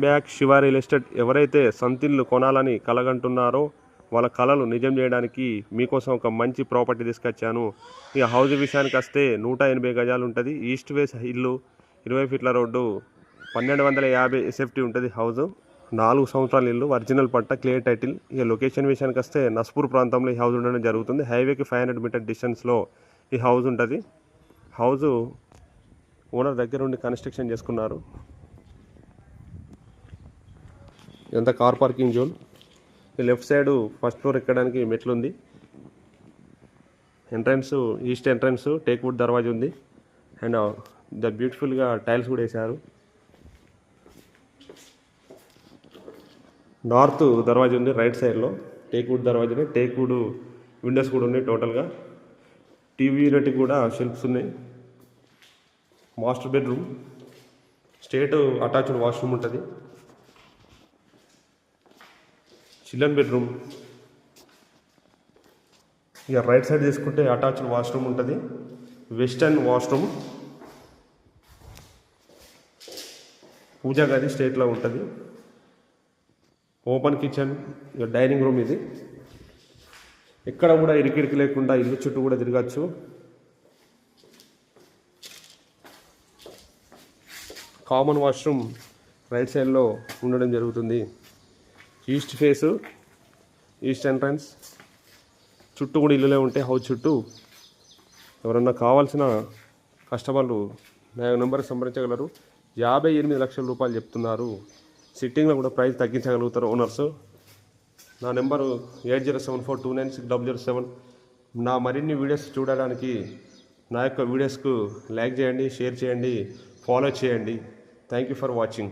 Back Shiva real estate ఎవరైతే సొంతిల్లు కొనాలని కలగంటున్నారో వాళ్ళ కళలు నిజం చేయడానికి మీకోసం ఒక మంచి ప్రాపర్టీ తీసుకొచ్చాను. ఇక హౌస్ విషయానికి వస్తే 180 గజాలు ఉంటుంది. ఈస్ట్ వేస్ ఇల్లు, 20 ఫీట్ల రోడ్డు, 1250 ఎస్ఎఫ్టీ ఉంటుంది. హౌస్ 4 సంవత్సరాల ఇల్లు, ఒరిజినల్ పట్ట, క్లియర్ టైటిల్. ఇక లొకేషన్ విషయానికి వస్తే నస్పూర్ ప్రాంతంలో ఈ హౌస్ ఉండడం జరుగుతుంది. హైవేకి 500 మీటర్ డిస్టెన్స్లో ఈ హౌస్ ఉంటుంది. హౌస్ ఓనర్ దగ్గర ఉండి కన్స్ట్రక్షన్ చేసుకున్నారు. ఇదంతా కార్ పార్కింగ్ జోన్. ఈ లెఫ్ట్ సైడ్ ఫస్ట్ ఫ్లోర్ ఎక్కడానికి మెట్లు ఉంది. Entrance east entrance teak wood దర్వాజా ఉంది. అండ్ బ్యూటిఫుల్గా టైల్స్ కూడా వేశారు. నార్త్ దర్వాజా ఉంది రైట్ సైడ్లో. టేక్ వుడ్ దర్వాజానే, టేక్ వుడ్ విండోస్ కూడా ఉన్నాయి. టోటల్గా టీవీ యూనిట్ కూడా షెల్ఫ్స్ ఉన్నాయి. Master bedroom, state attached washroom ఉంటుంది. Children bedroom. ఇక రైట్ సైడ్ తీసుకుంటే అటాచ్డ్ వాష్రూమ్ ఉంటుంది. వెస్టర్న్ వాష్రూమ్, పూజా గది స్టేట్లో ఉంటుంది. ఓపెన్ కిచెన్, ఇక డైనింగ్ రూమ్. ఇది ఎక్కడ కూడా ఇరికిరికి లేకుండా ఇల్లు చుట్టూ కూడా తిరగచ్చు. కామన్ వాష్రూమ్ రైట్ సైడ్లో ఉండడం జరుగుతుంది. ఈస్ట్ ఫేసు, ఈస్ట్ ఎంట్రన్స్, చుట్టూ కూడా ఇల్లులే ఉంటాయి. హౌస్ చుట్టూ ఎవరన్నా కావాల్సిన కస్టమర్లు నా నెంబర్కి సంప్రదించగలరు. 58 లక్షల రూపాయలు చెప్తున్నారు. సిట్టింగ్లో కూడా ప్రైస్ తగ్గించగలుగుతారు ఓనర్స్. నా నెంబరు 8074296007. నా మరిన్ని వీడియోస్ చూడడానికి నా యొక్క వీడియోస్కు లైక్ చేయండి, షేర్ చేయండి, ఫాలో చేయండి. Thank you for watching.